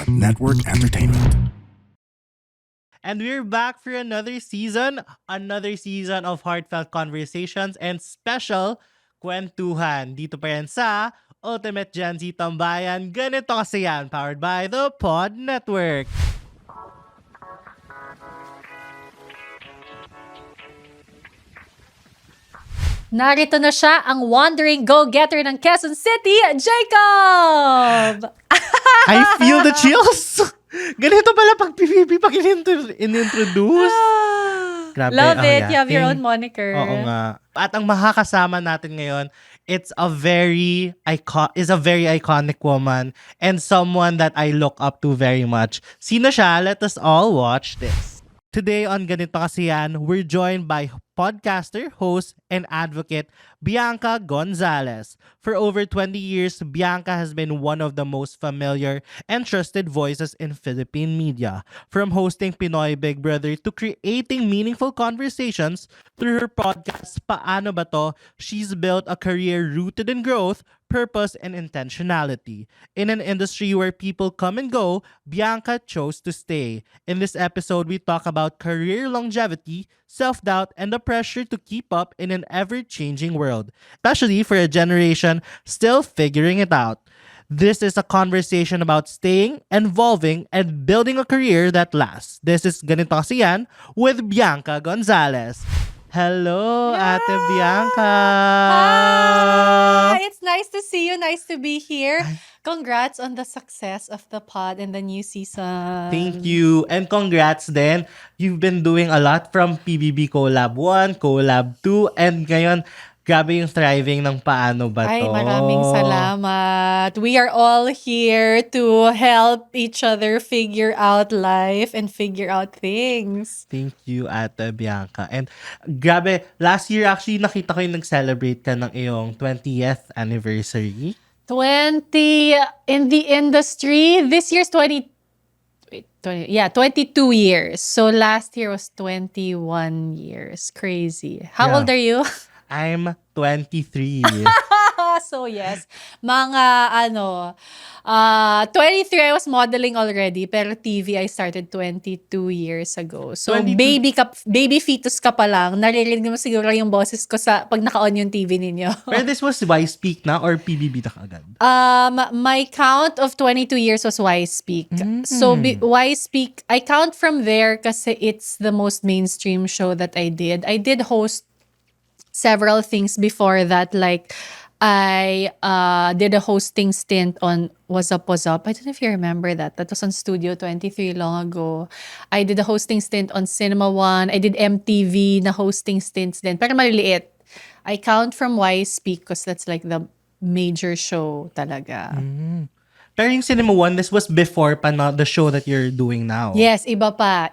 Network Entertainment. And we're back for another season of heartfelt conversations and special kwentuhan. Dito pa yan sa Ultimate Gen Z Tambayan. Ganito kasi yan, powered by the Pod Network. Narito na siya, ang wandering go-getter ng Quezon City, Jacob! I feel the chills! Ganito pala pag PBB, pag in-introduce. Grabe. Love it. Yeah. You have your own moniker. Oo nga. At ang makakasama natin ngayon, is a very iconic woman and someone that I look up to very much. Sino siya? Let us all watch this. Today on Ganito Kasi Yan, we're joined by podcaster, host, and advocate Bianca Gonzalez. For over 20 years, Bianca has been one of the most familiar and trusted voices in Philippine media. From hosting Pinoy Big Brother to creating meaningful conversations through her podcast, Paano Ba To, she's built a career rooted in growth, purpose, and intentionality. In an industry where people come and go, Bianca chose to stay. In this episode, we talk about career longevity, self-doubt, and the pressure to keep up in an ever-changing world, especially for a generation still figuring it out. This is a conversation about staying, evolving, and building a career that lasts. This is Ganito Kasi Yan with Bianca Gonzalez. Hello, Ate Bianca! Hi! It's nice to see you. Nice to be here. Congrats on the success of the pod in the new season. Thank you. And congrats din. You've been doing a lot from PBB Collab 1, Collab 2, and ngayon, grabe yung thriving ng Paano Ba To. Ay, maraming salamat. We are all here to help each other figure out life and figure out things. Thank you, Ate Bianca. And grabe, last year actually nakita ko yung nag-celebrate ka ng iyong 20th anniversary. 20 in the industry. This year's 22 years. So last year was 21 years. Crazy. How Yeah. old are you? I'm 23. So yes, mga 23 I was modeling already, pero TV I started 22 years ago. So 22 baby fetus ka pa lang, naririnig mo siguro yung boses ko sa pag naka-on yung TV ninyo. Pero this was Wise Speak na or PBB na kaagad? My count of 22 years was Wise Speak. So Wise Speak, I count from there kasi it's the most mainstream show that I did. I did host several things before that, like I did a hosting stint on What's Up, What's Up. I don't know if you remember that. That was on Studio 23 long ago. I did a hosting stint on Cinema One. I did MTV na hosting stints din. Pero maliliit. I count from Wise Speak because that's like the major show talaga. Pero yung Cinema One, this was before pa na the show that you're doing now. Yes, iba pa,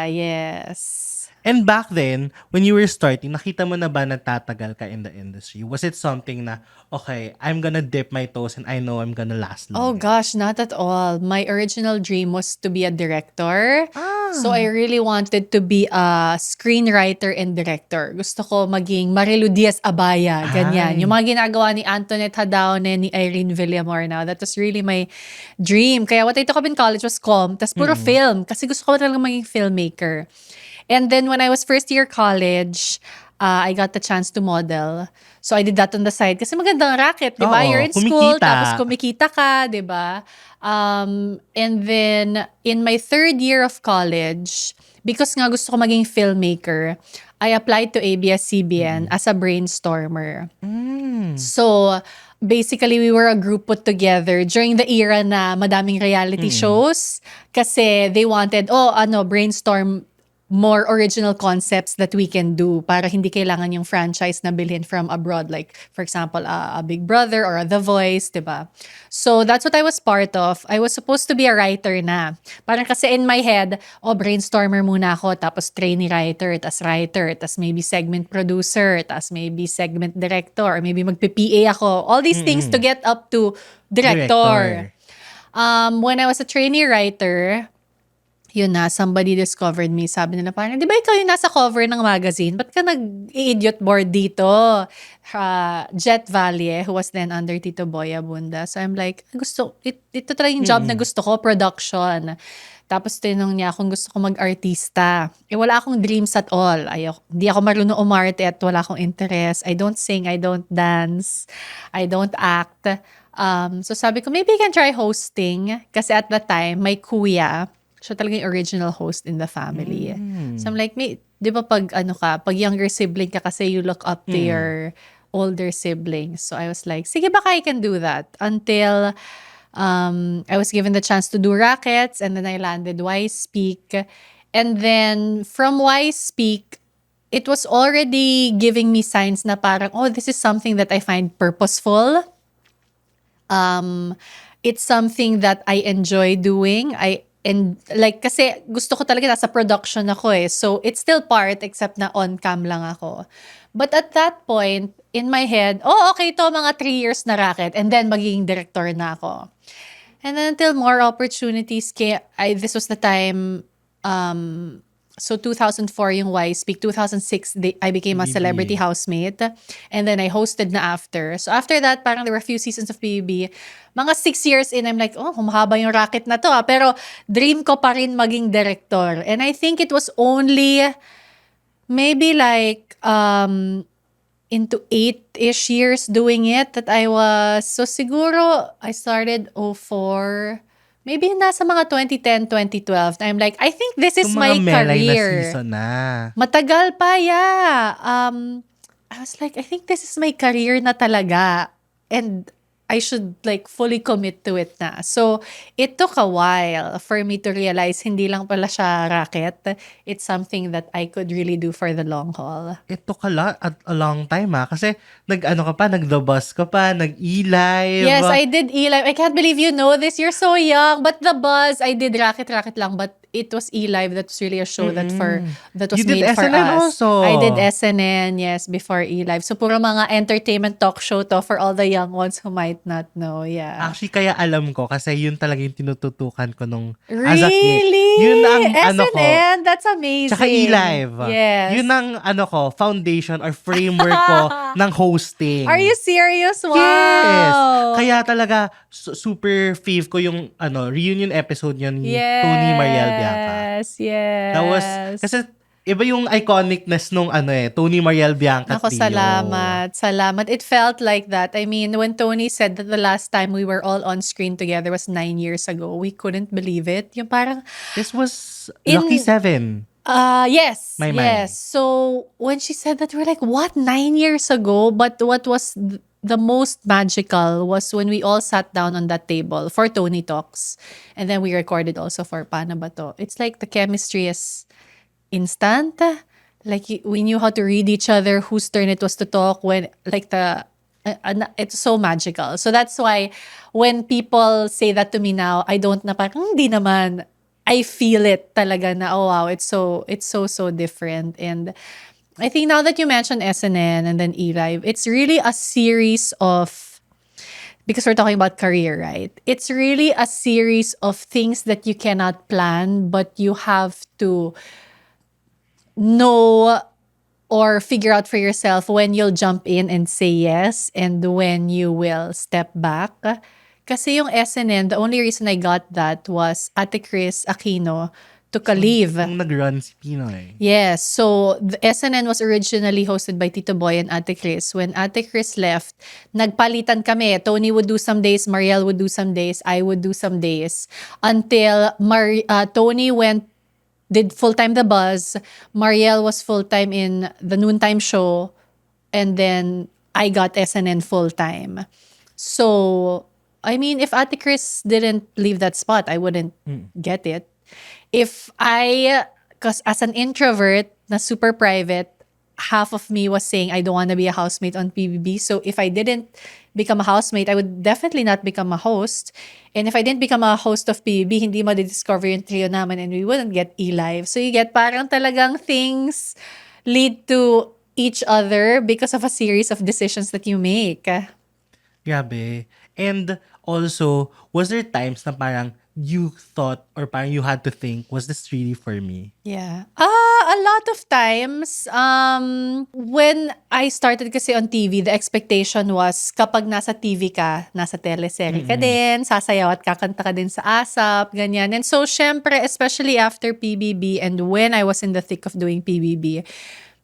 yes. And back then, when you were starting, nakita mo na ba natatagal ka in the industry? Was it something na, okay, I'm gonna dip my toes and I know I'm gonna last long? Oh gosh, not at all. My original dream was to be a director. So I really wanted to be a screenwriter and director. Gusto ko maging Marilu Diaz-Abaya, ganyan. Ay. Yung mga ginagawa ni Antoinette Hadaone, ni Irene Villamor now. That was really my dream. Kaya what I took up in college was comm, tas puro film. Kasi gusto ko talaga maging filmmaker. And then when I was first year college, I got the chance to model. So I did that on the side. Kasi magandang racket, di ba? Oo, You're in school, kumikita. tapos kumikita ka, di ba? And then in my third year of college, because nga gusto ko maging filmmaker, I applied to ABS-CBN as a brainstormer. So basically, we were a group put together during the era na madaming reality shows. Kasi they wanted, brainstorm more original concepts that we can do para hindi kailangan yung franchise na bilhin from abroad. Like, for example, a Big Brother or a The Voice, diba? So, that's what I was part of. I was supposed to be a writer na. Parang kasi in my head, brainstormer muna ako, tapos trainee writer, tas maybe segment producer, tas maybe segment director, or maybe magpi-PA ako. All these things to get up to director. When I was a trainee writer, yun na, somebody discovered me. Sabi nila parang, di ba ikaw yung nasa cover ng magazine? Ba't ka nag-idiot board dito? Jet Valle, who was then under Tito Boy Abunda. So I'm like, ito talaga yung job na gusto ko, production. Tapos tinanong niya kung gusto ko mag-artista. Wala akong dreams at all. Di ako marunong umarte at wala akong interest. I don't sing, I don't dance, I don't act. So sabi ko, maybe I can try hosting. Kasi at that time, my kuya, siya talaga yung original host in the family. So I'm like, di ba pag younger sibling ka kasi you look up to your older siblings. So I was like, sige baka I can do that. Until I was given the chance to do Rackets, and then I landed Wise Speak. And then from Wise Speak, it was already giving me signs na parang, oh, this is something that I find purposeful. It's something that I enjoy doing. Kasi gusto ko talaga nasa production ako eh. So, it's still part except na on-cam lang ako. But at that point, in my head, okay to, mga 3 years na Racket. And then, magiging director na ako. And then, until more opportunities came, this was the time, so 2004 yung Wise Speak. 2006, I became a celebrity housemate. And then I hosted na after. So after that, parang there were a few seasons of PBB. Mga 6 years in, I'm like, humahaba yung Racket na to. Pero dream ko pa rin maging director. And I think it was only maybe like into 8-ish years doing it that I was. So siguro, I started 2004. Maybe nasa mga 2010, 2012. I'm like, I think this is my Melay career. na season na. Matagal pa, yeah. I was like, I think this is my career na talaga. And I should like fully commit to it na. So, it took a while for me to realize hindi lang pala siya Racket. It's something that I could really do for the long haul. It took a long time kasi nag-the bus ka pa, nag-e-live. Yes, I did e-live. I can't believe you know this. You're so young. But the buzz, I did Racket lang. But it was e-live. That was really a show that was You made did for SNN us. also. I did SNN, yes, before e-live. So, puro mga entertainment talk show to for all the young ones who might not know. Yeah. Actually, kaya alam ko kasi yun talaga yung tinututukan ko nung Really? as a kid. Yun ang SNN? That's amazing. Tsaka e-live. Yes. Yun ang foundation or framework ko ng hosting. Are you serious? Wow. Yes. Kaya talaga super fave ko yung reunion episode yun ni Tony Mariel Bianca. Yes, yes. That was, kasi iba yung iconicness nung Tony Mariel Bianca Ako, trio. salamat. It felt like that. I mean, when Tony said that the last time we were all on screen together was 9 years ago, we couldn't believe it. Yung parang... This was Lucky 7. Yes. My yes. So, when she said that, we're like, what? 9 years ago? But what was the most magical was when we all sat down on that table for Tony Talks. And then we recorded also for Paano ba to? It's like the chemistry is instant. Like we knew how to read each other, whose turn it was to talk when like it's so magical. So that's why when people say that to me now, I don't na parang hindi naman. I feel it talaga na, oh wow, it's so different. And I think now that you mentioned SNN and then E-Live, it's really a series of, because we're talking about career, right? It's really a series of things that you cannot plan, but you have to know or figure out for yourself when you'll jump in and say yes and when you will step back. Kasi yung SNN, the only reason I got that was Ate Chris Aquino took a leave. Yung nag-run si Pinoy. Yes. So, the SNN was originally hosted by Tito Boy and Ate Chris. When Ate Chris left, nagpalitan kami. Tony would do some days, Mariel would do some days, I would do some days. Until Tony did full-time The Buzz, Mariel was full-time in the noontime show, and then I got SNN full-time. So, I mean, if Ate Chris didn't leave that spot, I wouldn't get it. Because as an introvert na super private, half of me was saying I don't want to be a housemate on PBB. So if I didn't become a housemate, I would definitely not become a host. And if I didn't become a host of PBB, hindi ma-discover yung trio naman and we wouldn't get E-Live. So you get parang talagang things lead to each other because of a series of decisions that you make. Grabe. And also, was there times na parang you thought or parang you had to think, was this really for me? Yeah. A lot of times, when I started kasi on TV, the expectation was kapag nasa TV ka, nasa teleserye ka din, sasayaw at kakanta ka din sa ASAP, ganyan. And so, syempre, especially after PBB and when I was in the thick of doing PBB,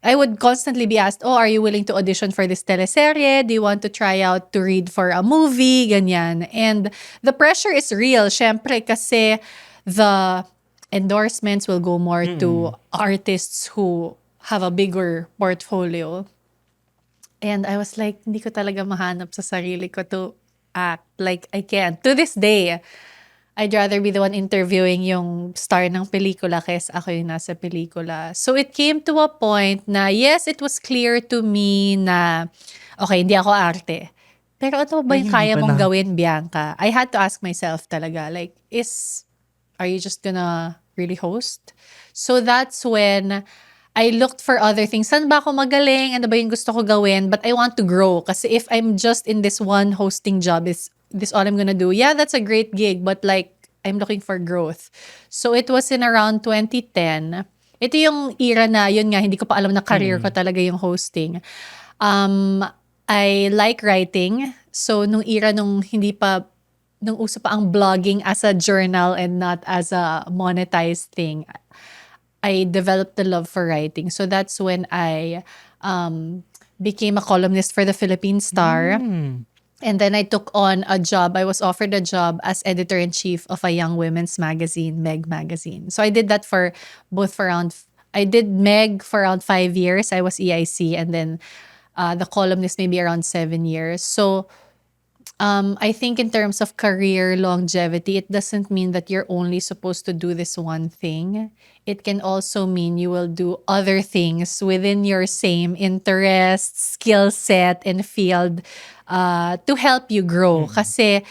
I would constantly be asked, oh, are you willing to audition for this teleserye? Do you want to try out to read for a movie? Ganyan. And the pressure is real, syempre, kasi the endorsements will go more to artists who have a bigger portfolio. And I was like, hindi ko talaga mahanap sa sarili ko to act. Like, I can't. To this day, I'd rather be the one interviewing yung star ng pelikula kaysa ako yung nasa pelikula. So it came to a point na, yes, it was clear to me na, okay, hindi ako arte. Pero ano ba Ay, yung hindi kaya pa mong na- gawin, Bianca? I had to ask myself talaga, like, are you just gonna really host? So that's when I looked for other things. Saan ba ako magaling? Ano ba yung gusto ko gawin? But I want to grow. Kasi if I'm just in this one hosting job, is this all I'm gonna do? Yeah, that's a great gig. But like, I'm looking for growth. So it was in around 2010. Ito yung era na, yun nga, hindi ko pa alam na career ko talaga yung hosting. I like writing. So nung era nung nung uso pa ang blogging as a journal and not as a monetized thing, I developed the love for writing. So that's when I became a columnist for the Philippine Star. And then I took on a job. I was offered a job as editor-in-chief of a young women's magazine, Meg Magazine. So I did that I did Meg for around 5 years. I was EIC, and then the columnist maybe around 7 years. So I think in terms of career longevity, it doesn't mean that you're only supposed to do this one thing. It can also mean you will do other things within your same interest, skill set, and field to help you grow. Kasi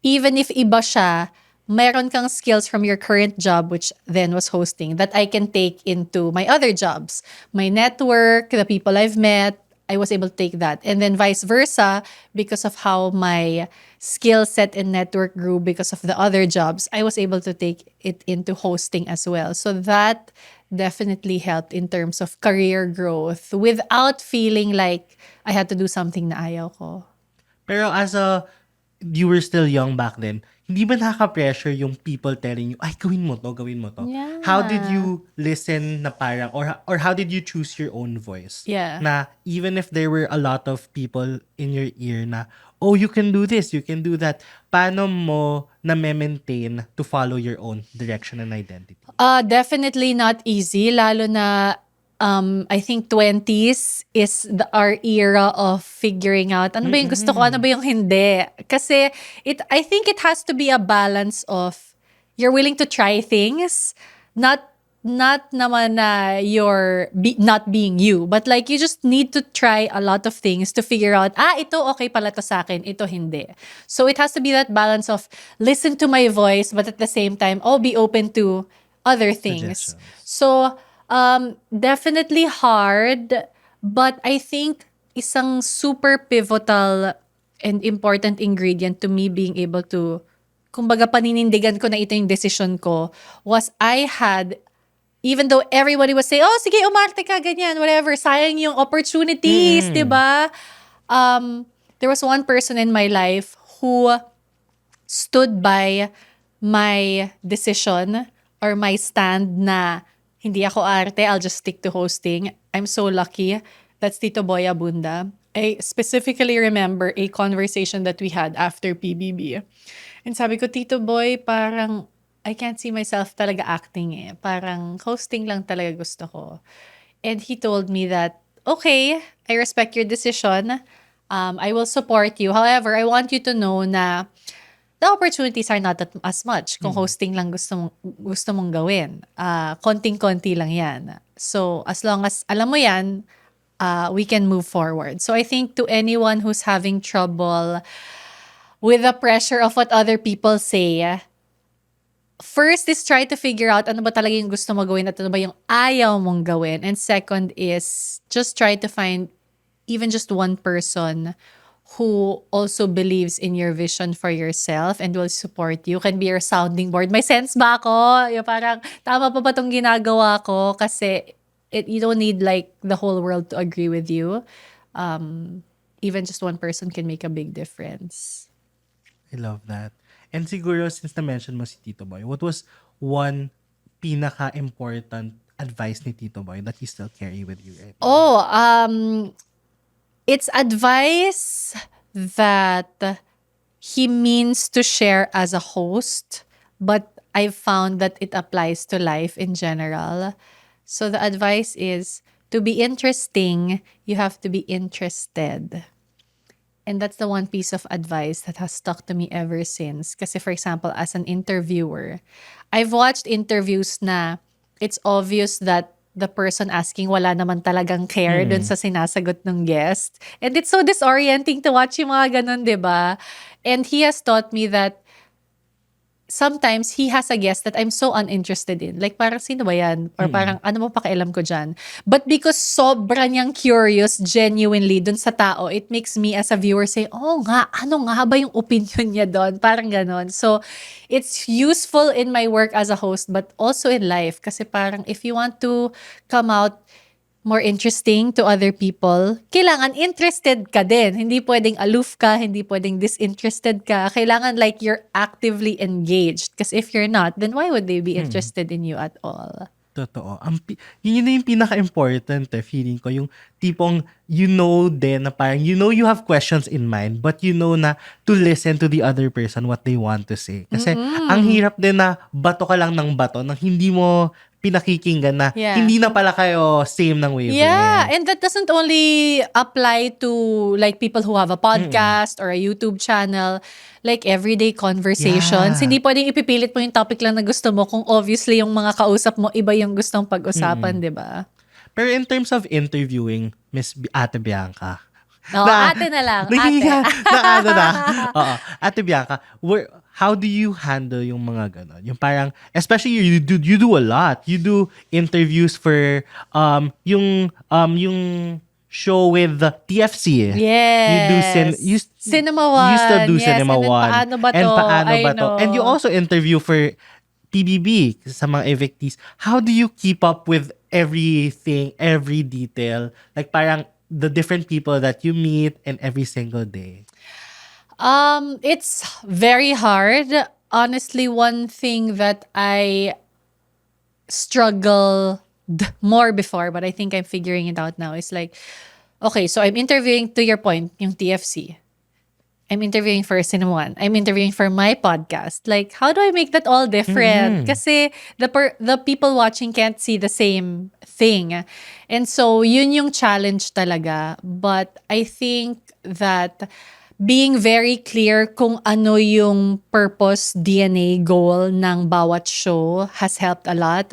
even if iba siya, meron kang skills from your current job, which then was hosting, that I can take into my other jobs. My network, the people I've met, I was able to take that. And then vice versa, because of how my skill set and network grew because of the other jobs, I was able to take it into hosting as well. So that definitely helped in terms of career growth without feeling like I had to do something na ayaw ko. Pero you were still young back then, hindi ba nakaka-pressure yung people telling you, ay, gawin mo to, gawin mo to? Yeah. How did you listen na parang, or how did you choose your own voice? Yeah. Na even if there were a lot of people in your ear na, oh, you can do this, you can do that, paano mo na-maintain to follow your own direction and identity? Definitely not easy, lalo na I think 20s is our era of figuring out ano ba yung gusto ko, ano ba yung hindi. Kasi I think it has to be a balance of you're willing to try things, not naman na you're not being you, but like you just need to try a lot of things to figure out, ito okay pala to sa akin, ito hindi. So it has to be that balance of listen to my voice, but at the same time, be open to other things. Suggestions. So, definitely hard, but I think isang super pivotal and important ingredient to me being able to, kumbaga paninindigan ko na ito yung decision ko, was even though everybody was saying, sige, umarte ka, ganyan, whatever, sayang yung opportunities, diba? There was one person in my life who stood by my decision or my stand na hindi ako arte, I'll just stick to hosting. I'm so lucky. That's Tito Boy Abunda. I specifically remember a conversation that we had after PBB. And sabi ko, Tito Boy, parang I can't see myself talaga acting eh. Parang hosting lang talaga gusto ko. And he told me that, okay, I respect your decision. I will support you. However, I want you to know na the opportunities are not as much kung hosting lang gusto mong gawin. Konting-konti lang yan. So, as long as alam mo yan, we can move forward. So, I think to anyone who's having trouble with the pressure of what other people say, first is try to figure out ano ba talaga yung gusto mo gawin at ano ba yung ayaw mong gawin. And second is just try to find even just one person who also believes in your vision for yourself and will support you, can be your sounding board. May sense ba ako? Yung parang, tama pa ba itong ginagawa ko? Kasi you don't need like the whole world to agree with you. Even just one person can make a big difference. I love that. And siguro, since na-mention mo si Tito Boy, what was one pinaka-important advice ni Tito Boy that you still carry with you right now? It's advice that he means to share as a host, but I've found that it applies to life in general. So the advice is, to be interesting, you have to be interested. And that's the one piece of advice that has stuck to me ever since. Kasi for example, as an interviewer, I've watched interviews na it's obvious that the person asking wala naman talagang care dun sa sinasagot ng guest. And it's so disorienting to watch yung mga ganun, di ba? And he has taught me that sometimes he has a guest that I'm so uninterested in. Like parang sino ba yan? Or parang ano mo pakialam ko dyan? But because sobra niyang curious genuinely dun sa tao, it makes me as a viewer say, oh nga, ano nga ba yung opinion niya doon? Parang ganon. So it's useful in my work as a host but also in life. Kasi parang if you want to come out more interesting to other people, kailangan interested ka din. Hindi pwedeng aloof ka, hindi pwedeng disinterested ka. Kailangan like you're actively engaged. Because if you're not, then why would they be interested in you at all? Totoo. Yun na yung pinaka-important feeling ko. Yung tipong you know din na parang you know you have questions in mind but you know na to listen to the other person what they want to say. Kasi ang hirap din na bato ka lang ng bato nang hindi mo pinakikinggan na hindi na pala kayo same ng wavelength. Yeah, and that doesn't only apply to like people who have a podcast or a YouTube channel, like everyday conversations. Yeah. Hindi pwedeng ipipilit mo yung topic lang na gusto mo kung obviously yung mga kausap mo iba yung gustong pag-usapan, di ba? Pero in terms of interviewing, Ate Bianca. No, ate na lang, ate. Oo. Ate Bianca, how do you handle yung mga ganon? Yung parang, especially you do a lot. You do interviews for yung show with the TFC. Yes. You Cinema One. You still do Yes, Cinema and then One. Paano ba And to? Paano I ba to? know. And you also interview for PBB sa mga evictees. How do you keep up with everything, every detail? Like parang the different people that you meet and every single day. It's very hard. Honestly, one thing that I struggled more before, but I think I'm figuring it out now, is like, okay, so I'm interviewing, to your point, yung TFC. I'm interviewing for Cinema One. I'm interviewing for my podcast. Like, how do I make that all different? Kasi the people watching can't see the same thing. And so, yun yung challenge talaga. But I think that being very clear kung ano yung purpose, DNA, goal ng bawat show has helped a lot.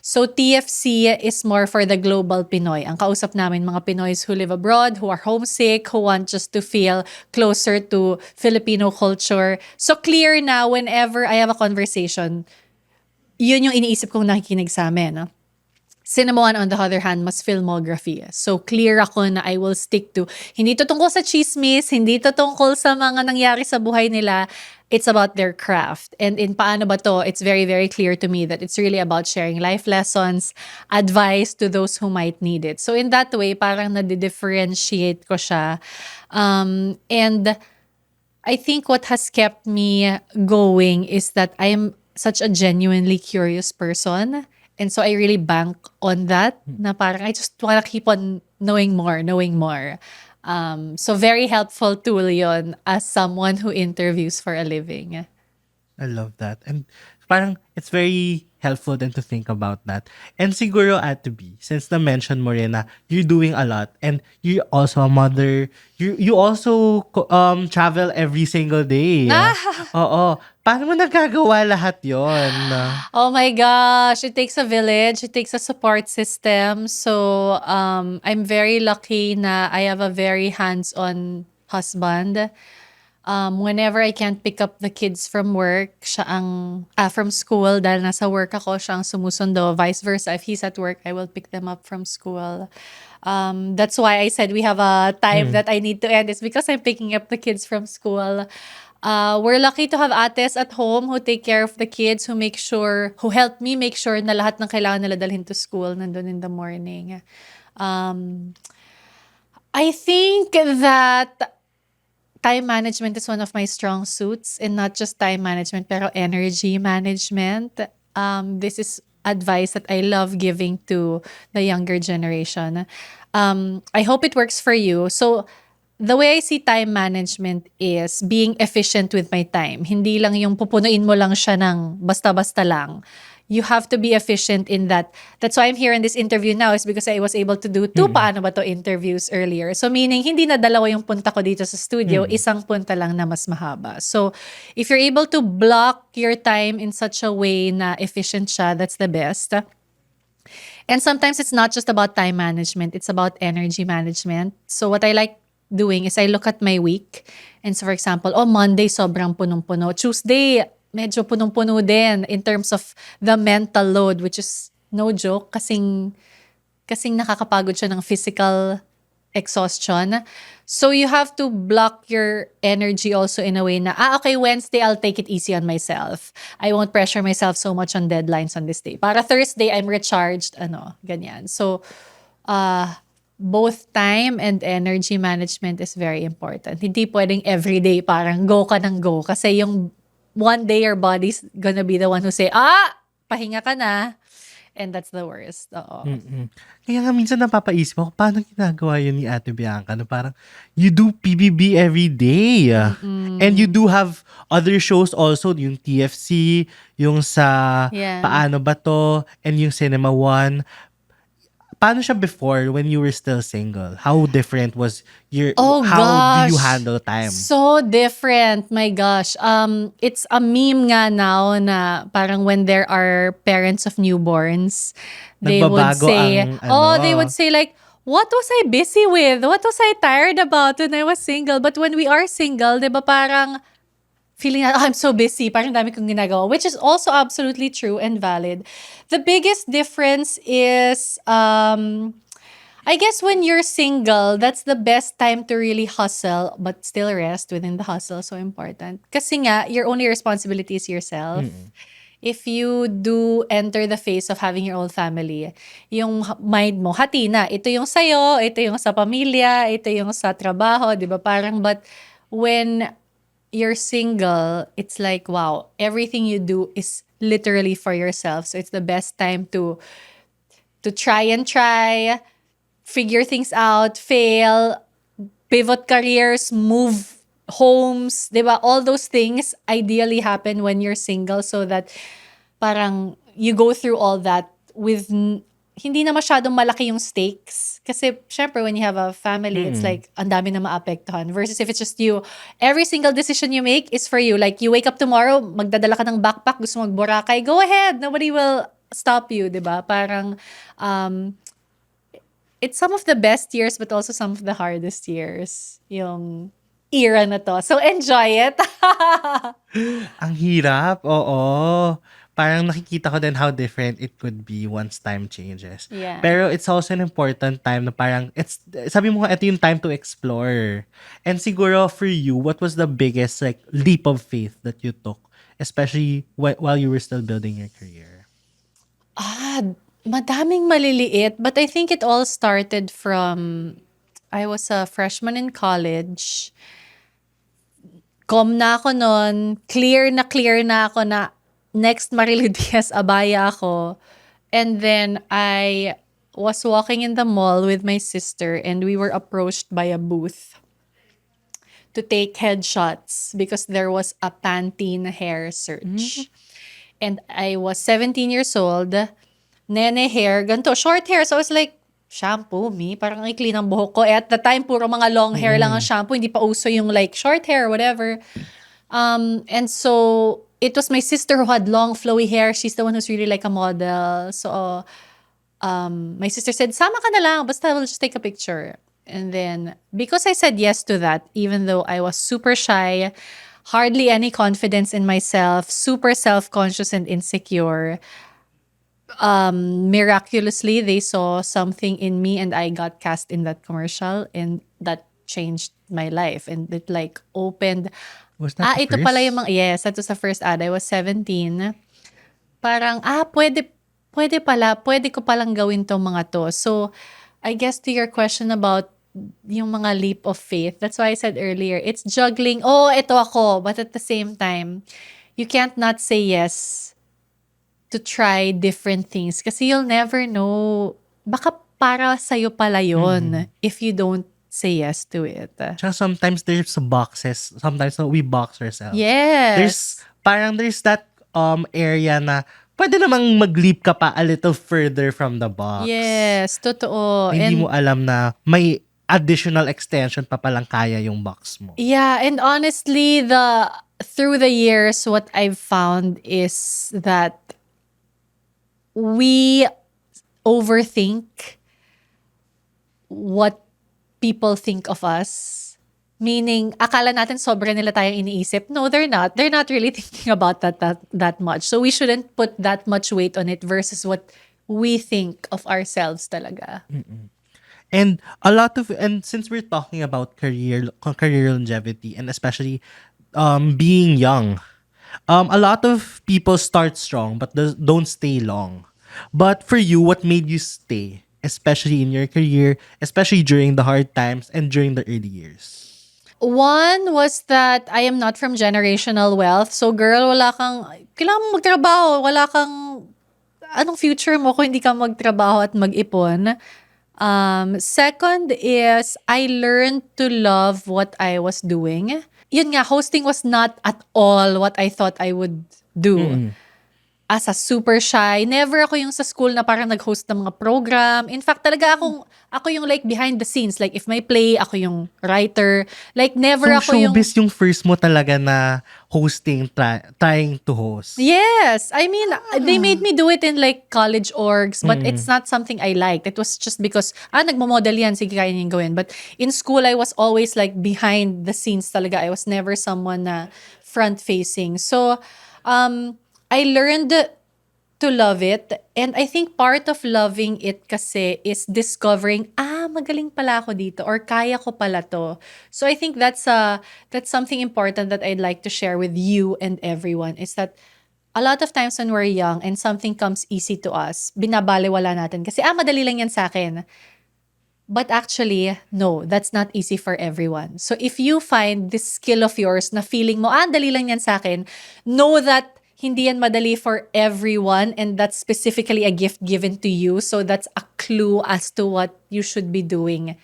So TFC is more for the global Pinoy. Ang kausap namin mga Pinoys who live abroad, who are homesick, who want just to feel closer to Filipino culture. So clear na whenever I have a conversation, yun yung iniisip kong nakikinig sa amin. No? Cinema One, on the other hand, mas filmography. So, clear ako na I will stick to, hindi to tungkol sa chismis, hindi to tungkol sa mga nangyari sa buhay nila. It's about their craft. And in Paano ba to, it's very, very clear to me that it's really about sharing life lessons, advice to those who might need it. So, in that way, parang nadi-differentiate ko siya. And I think what has kept me going is that I'm such a genuinely curious person. And so I really bank on that na parang I just wanna keep on knowing more. So very helpful tool yon as someone who interviews for a living. I love that. And parang it's very helpful then to think about that. And siguro at B, since na-mention mo rin na you're doing a lot and you're also a mother, you also travel every single day. Oo. Paano mo nagagawa lahat yon? Oh my gosh, it takes a village, it takes a support system. So I'm very lucky na I have a very hands-on husband. Whenever I can't pick up the kids from work, from school, dahil nasa work ako, siya ang sumusundo. Vice versa, if he's at work, I will pick them up from school. That's why I said we have a time that I need to end. It's because I'm picking up the kids from school. We're lucky to have ates at home who take care of the kids, who help me make sure na lahat ng kailangan nila dalhin to school nandun in the morning. I think that time management is one of my strong suits, and not just time management, pero energy management. This is advice that I love giving to the younger generation. I hope it works for you. So, the way I see time management is being efficient with my time. Hindi lang yung pupunuin mo lang siya ng basta-basta lang. You have to be efficient in that. That's why I'm here in this interview now, is because I was able to do 2 paano ba to interviews earlier. So meaning, hindi na dalawa yung punta ko dito sa studio, isang punta lang na mas mahaba. So if you're able to block your time in such a way na efficient siya, that's the best. And sometimes it's not just about time management, it's about energy management. So what I like doing is I look at my week. And so for example, Monday sobrang punong-puno. Tuesday, medyo punong-puno din in terms of the mental load, which is no joke, kasing nakakapagod siya ng physical exhaustion. So you have to block your energy also in a way na, okay, Wednesday, I'll take it easy on myself. I won't pressure myself so much on deadlines on this day. Para Thursday, I'm recharged, ganyan. So, both time and energy management is very important. Hindi pwedeng everyday parang go ka ng go. Kasi yung one day your body's gonna be the one who say, pahinga ka na. And that's the worst. Oo. Kaya nga minsan napapaisip ako, paano ginagawa yun ni Ate Bianca? Na parang, you do PBB every day. And you do have other shows also, yung TFC, yung sa Yeah. Paano ba to, and yung Cinema One. Paano siya before when you were still single? How different was how do you gosh. handle time? So different. My gosh. It's a meme nga now na parang when there are parents of newborns, they would Nagbabago say, ang they would say like, what was I busy with? What was I tired about when I was single? But when we are single, di ba parang feeling na, I'm so busy, parang dami kong ginagawa, which is also absolutely true and valid. The biggest difference is, I guess when you're single, that's the best time to really hustle, but still rest within the hustle. So important. Kasi nga, your only responsibility is yourself. If you do enter the phase of having your own family, yung mind mo, hati na. Ito yung sayo, ito yung sa pamilya, ito yung sa trabaho, di ba? Parang, but when you're single, it's like, wow, everything you do is literally for yourself. So it's the best time to try, figure things out, fail, pivot careers, move homes, diba? All those things ideally happen when you're single, so that parang you go through all that with hindi na masyadong malaki yung stakes. Kasi syempre when you have a family, it's like ang dami na maapektuhan. Versus if it's just you, every single decision you make is for you. Like you wake up tomorrow, magdadala ka ng backpack, gusto mo mag-Boracay, go ahead. Nobody will stop you, diba? Parang it's some of the best years but also some of the hardest years. Yung era na to. So enjoy it. Ang hirap, oo. Parang nakikita ko din how different it could be once time changes. Yeah. Pero it's also an important time na parang, sabi mo nga, ito yung time to explore. And siguro for you, what was the biggest like leap of faith that you took? Especially while you were still building your career? Madaming maliliit, but I think it all started from, I was a freshman in college. Na ako nun, clear na ako na next Marilu Diaz Abaya ako. And then I was walking in the mall with my sister and we were approached by a booth to take headshots because there was a Pantene hair search. And I was 17 years old, nene hair, ganito, short hair. So I was like, shampoo, parang ikli ng buhok ko. At the time, puro mga long hair lang ang shampoo. Hindi pa uso yung like short hair, whatever. And so, it was my sister who had long flowy hair. She's the one who's really like a model. So, my sister said, sama ka na lang. Basta we'll just take a picture. And then, because I said yes to that, even though I was super shy, hardly any confidence in myself, super self-conscious and insecure, miraculously, they saw something in me and I got cast in that commercial and that changed my life. And it like opened, Was that the ito pala yung first? mga, yes, that was the first ad. I was 17. Parang, pwede ko palang gawin tong mga to. So, I guess to your question about yung mga leap of faith, that's why I said earlier, it's juggling, oh, ito ako, but at the same time, you can't not say yes to try different things kasi you'll never know, baka para sa'yo pala yun if you don't say yes to it. Tsaka sometimes there's boxes. Sometimes we box ourselves. Yes. There's that area na pwede namang mag-leap ka pa a little further from the box. Yes, totoo. Hindi mo And alam na may additional extension pa palang kaya yung box mo. yeah, and honestly, through the years, what I've found is that we overthink what people think of us. Meaning, akala natin sobra nila tayong iniisip. No, they're not. They're not really thinking about that much. So we shouldn't put that much weight on it versus what we think of ourselves talaga. And since we're talking about career longevity and especially being young, a lot of people start strong but don't stay long. But for you, what made you stay, especially in your career, especially during the hard times and during the early years? One was that I am not from generational wealth. So girl, kailangan mo magtrabaho. Wala kang, anong future mo kung hindi ka magtrabaho at mag-ipon? Second is, I learned to love what I was doing. Yun nga, hosting was not at all what I thought I would do. As a super shy, never ako yung sa school na parang nag-host ng mga program. In fact, talaga ako yung like behind the scenes. Like if may play, ako yung writer. Like never So ako yung... showbiz yung first mo talaga na hosting, trying to host. Yes. I mean, they made me do it in like college orgs, but it's not something I liked. It was just because, nagmo-model yan, sige, kaya niyang gawin. But in school, I was always like behind the scenes talaga. I was never someone na front-facing. So, I learned to love it. And I think part of loving it kasi is discovering, magaling pala ako dito or kaya ko pala to. So I think that's something important that I'd like to share with you and everyone is that a lot of times when we're young and something comes easy to us, binabalewala natin kasi madali lang yan sa akin. But actually, no, that's not easy for everyone. So if you find this skill of yours na feeling mo, dali lang yan sa akin, know that hindi yan madali for everyone and that's specifically a gift given to you. So that's a clue as to what you should be doing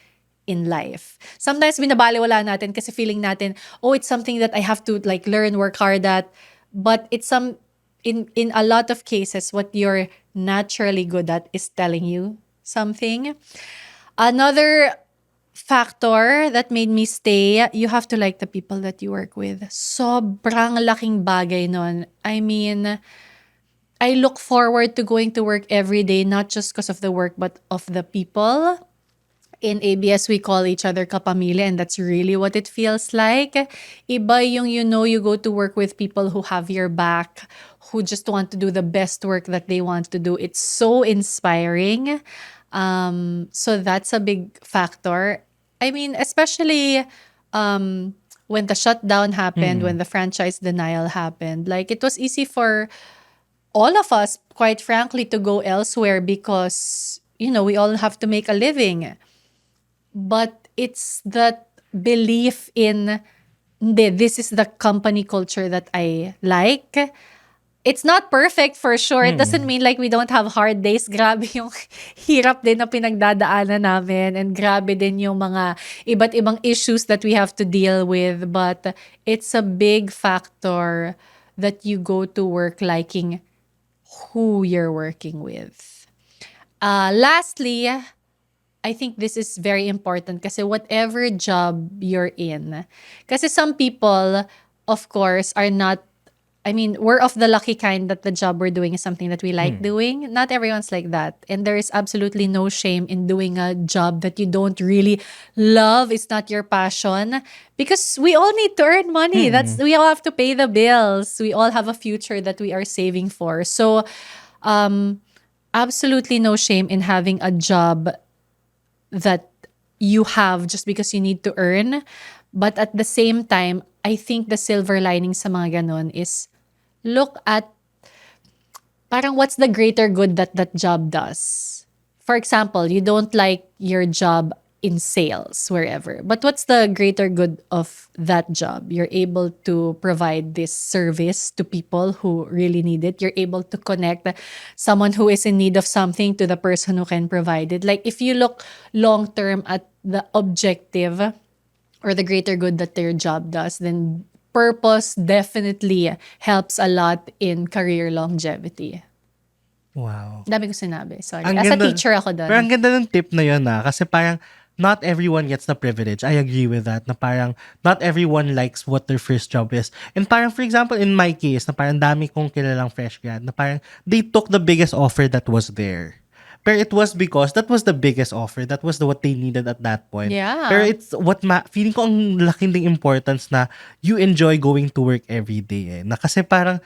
in life. Sometimes binabaliwala natin kasi feeling natin, it's something that I have to like learn, work hard at. But it's in a lot of cases, what you're naturally good at is telling you something. Another factor that made me stay, you have to like the people that you work with. Sobrang laking bagay nun. I mean, I look forward to going to work every day, not just because of the work, but of the people. In ABS, we call each other kapamilya, and that's really what it feels like. Iba yung you go to work with people who have your back, who just want to do the best work that they want to do. It's so inspiring. So that's a big factor. I mean, especially when the shutdown happened, when the franchise denial happened, like it was easy for all of us, quite frankly, to go elsewhere because, we all have to make a living. But it's that belief in, hindi, this is the company culture that I like. It's not perfect for sure. It doesn't mean like we don't have hard days. Grabe yung hirap din na pinagdadaanan namin and grabe din yung mga iba't ibang issues that we have to deal with. But it's a big factor that you go to work liking who you're working with. Lastly, I think this is very important kasi whatever job you're in, kasi some people, of course, are not I mean, we're of the lucky kind that the job we're doing is something that we like doing. Not everyone's like that. And there is absolutely no shame in doing a job that you don't really love. It's not your passion. Because we all need to earn money. We all have to pay the bills. We all have a future that we are saving for. So absolutely no shame in having a job that you have just because you need to earn. But at the same time, I think the silver lining sa mga ganon is look at parang what's the greater good that that job does. For example, you don't like your job in sales, wherever. But what's the greater good of that job? You're able to provide this service to people who really need it. You're able to connect someone who is in need of something to the person who can provide it. Like if you look long term at the objective or the greater good that their job does, then purpose definitely helps a lot in career longevity. Wow. Dami ko sinabi. Sorry. Ang As a ganda- teacher ako doon. Pero ang ganda ng tip na yun kasi parang not everyone gets the privilege. I agree with that. Na parang not everyone likes what their first job is. And parang for example, in my case, na parang dami kong kilalang fresh grad, na parang they took the biggest offer that was there. Pero it was because that was the biggest offer. That was what they needed at that point. Yeah. Pero it's feeling ko ang laking ding importance na you enjoy going to work every day. Na kasi parang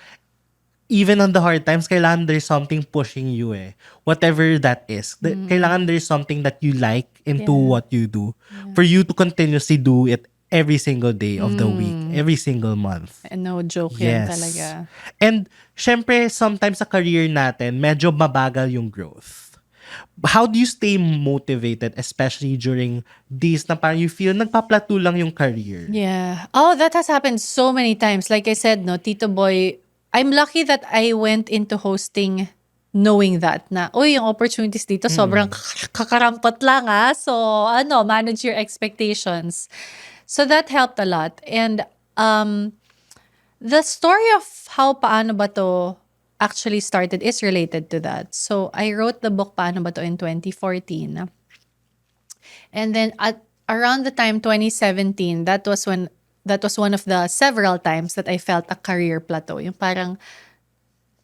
even on the hard times, kailangan there's something pushing you Whatever that is. Kailangan there's something that you like into what you do. For you to continuously do it every single day of the week. Every single month. No joke yan talaga. And, syempre, sometimes sa career natin, medyo mabagal yung growth. How do you stay motivated, especially during days na parang you feel nagpa-plateau lang yung career? Yeah. Oh, that has happened so many times. Like I said, no, Tito Boy, I'm lucky that I went into hosting knowing that na, yung opportunities dito sobrang kakarampot lang So, manage your expectations. So that helped a lot. And the story of how Paano Ba To actually started is related to that. So, I wrote the book Paano Ba To in 2014. And then around the time 2017, that was one of the several times that I felt a career plateau. Yung parang,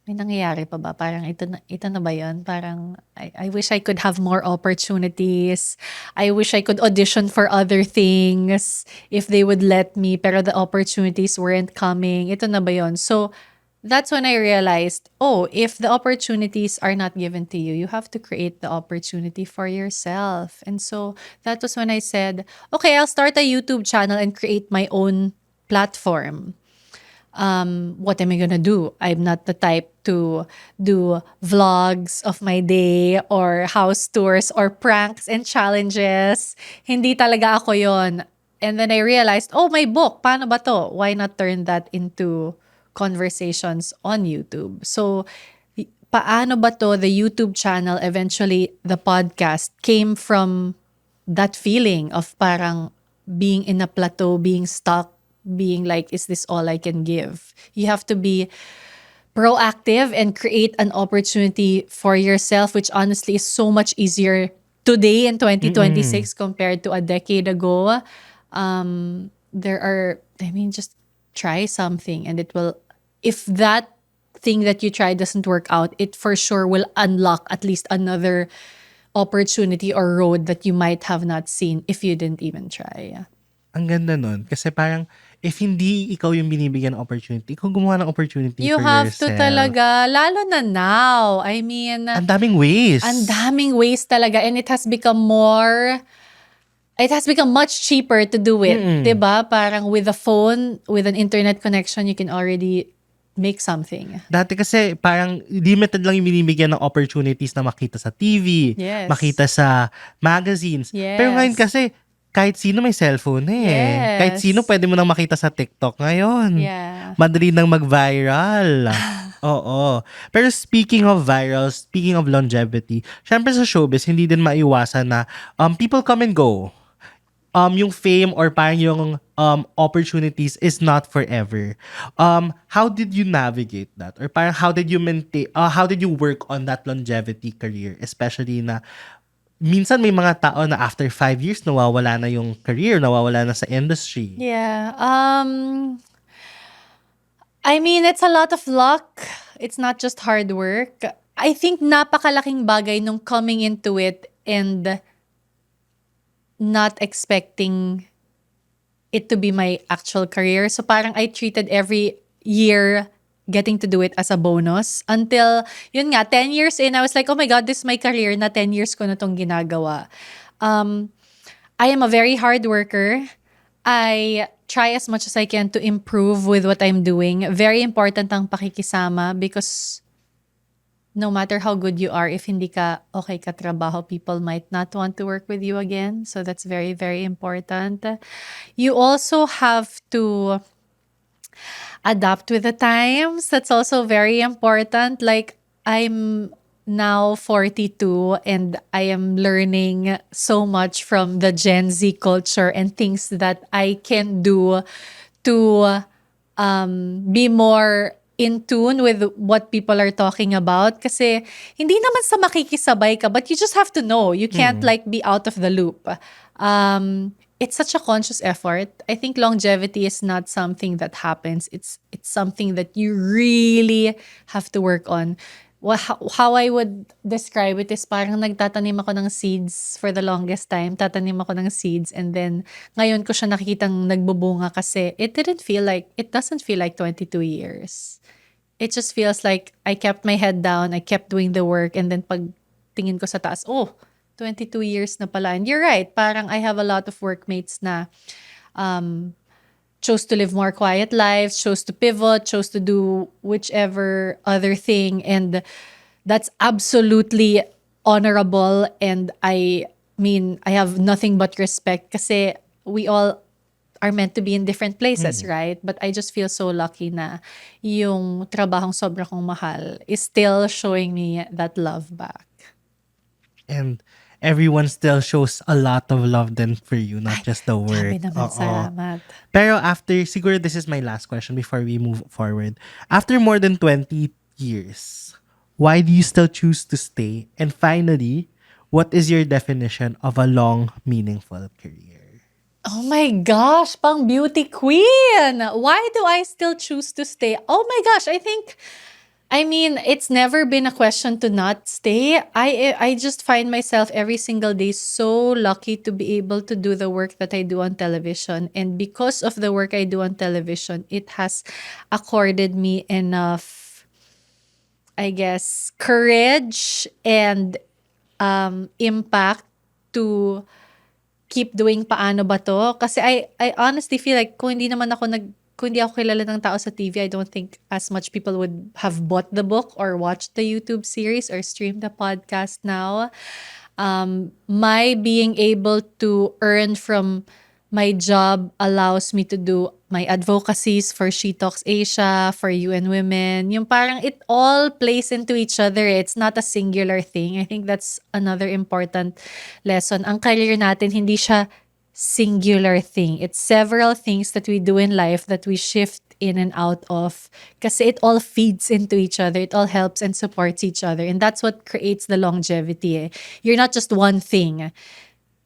may nangyayari pa ba? Parang ito na ba yun? Parang, I wish I could have more opportunities. I wish I could audition for other things if they would let me. Pero the opportunities weren't coming. Ito na ba yun? So, that's when I realized, if the opportunities are not given to you, you have to create the opportunity for yourself. And so that was when I said, okay, I'll start a YouTube channel and create my own platform. What am I gonna do? I'm not the type to do vlogs of my day or house tours or pranks and challenges. Hindi talaga ako yon. And then I realized, my book, Paano Ba To? Why not turn that into conversations on YouTube? So, Paano Ba To, the YouTube channel, eventually the podcast, came from that feeling of parang being in a plateau, being stuck, being like, is this all I can give? You have to be proactive and create an opportunity for yourself, which honestly is so much easier today in 2026 compared to a decade ago. Just try something and it will, if that thing that you try doesn't work out, it for sure will unlock at least another opportunity or road that you might have not seen if you didn't even try. Ang ganda nun. Kasi parang, if hindi ikaw yung binibigyan ng opportunity, ikaw gumawa ng opportunity You for have yourself. to talaga, lalo na now. I mean, Ang daming ways. ang daming ways talaga, and it has become much cheaper to do it. Diba? Parang with a phone, with an internet connection, you can already make something. Dati kasi parang limited lang yung binibigyan ng opportunities na makita sa TV, Yes. makita sa magazines. Yes. Pero ngayon kasi, kahit sino may cellphone Yes. Kahit sino pwede mo nang makita sa TikTok ngayon. Yeah. Madali nang mag-viral. Oo. Pero speaking of viral, speaking of longevity, syempre sa showbiz, hindi din maiwasan na people come and go. Yung fame or parang yung opportunities is not forever. How did you navigate that? Or parang how did you work on that longevity career? Especially na minsan may mga tao na after 5 years nawawala na yung career, nawawala na sa industry. Yeah. I mean, it's a lot of luck. It's not just hard work. I think napakalaking bagay nung coming into it and not expecting it to be my actual career. So parang I treated every year getting to do it as a bonus. Until, yun nga, 10 years in, I was like, oh my God, this is my career na 10 years ko na tong ginagawa. I am a very hard worker. I try as much as I can to improve with what I'm doing. Very important ang pakikisama because no matter how good you are, if hindi ka okay ka trabaho, people might not want to work with you again. So that's very, very important. You also have to adapt with the times. That's also very important. Like, I'm now 42 and I am learning so much from the Gen Z culture and things that I can do to be more in tune with what people are talking about. Kasi hindi naman sa makikisabay ka, but you just have to know. You can't like be out of the loop. It's such a conscious effort. I think longevity is not something that happens. It's something that you really have to work on. How I would describe it is parang nagtatanim ako ng seeds for the longest time. Tatanim ako ng seeds and then ngayon ko siya nakikitang nagbubunga kasi it doesn't feel like 22 years. It just feels like I kept my head down, I kept doing the work, and then pag tingin ko sa taas, 22 years na pala. And you're right, parang I have a lot of workmates na chose to live more quiet lives, chose to pivot, chose to do whichever other thing. And that's absolutely honorable. And I mean, I have nothing but respect kasi we all are meant to be in different places, right? But I just feel so lucky na yung trabahong sobra kong mahal is still showing me that love back. And everyone still shows a lot of love then for you, not just the work. Grabe naman, salamat. Pero after, siguro this is my last question before we move forward. After more than 20 years, why do you still choose to stay? And finally, what is your definition of a long, meaningful career? Oh my gosh, pang beauty queen. Why do I still choose to stay? Oh my gosh, I mean, it's never been a question to not stay. I just find myself every single day so lucky to be able to do the work that I do on television. And because of the work I do on television, it has accorded me enough, I guess, courage and impact to keep doing Paano ba to? Kasi I honestly feel like kung hindi ako kilala ng tao sa TV, I don't think as much people would have bought the book or watched the YouTube series or streamed the podcast now. My being able to earn from my job allows me to do my advocacies for She Talks Asia, for UN Women. Yung parang it all plays into each other. It's not a singular thing. I think that's another important lesson. Ang career natin, hindi siya singular thing. It's several things that we do in life that we shift in and out of kasi it all feeds into each other. It all helps and supports each other. And that's what creates the longevity. You're not just one thing.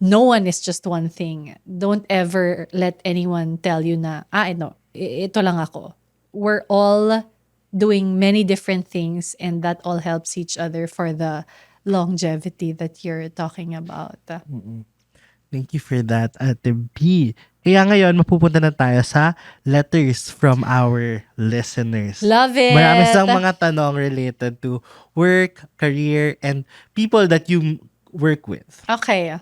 No one is just one thing. Don't ever let anyone tell you na, no, ito lang ako. We're all doing many different things and that all helps each other for the longevity that you're talking about. Thank you for that, Ate B. Kaya ngayon, mapupunta na tayo sa letters from our listeners. Love it! Marami silang mga tanong related to work, career, and people that you work with. Okay.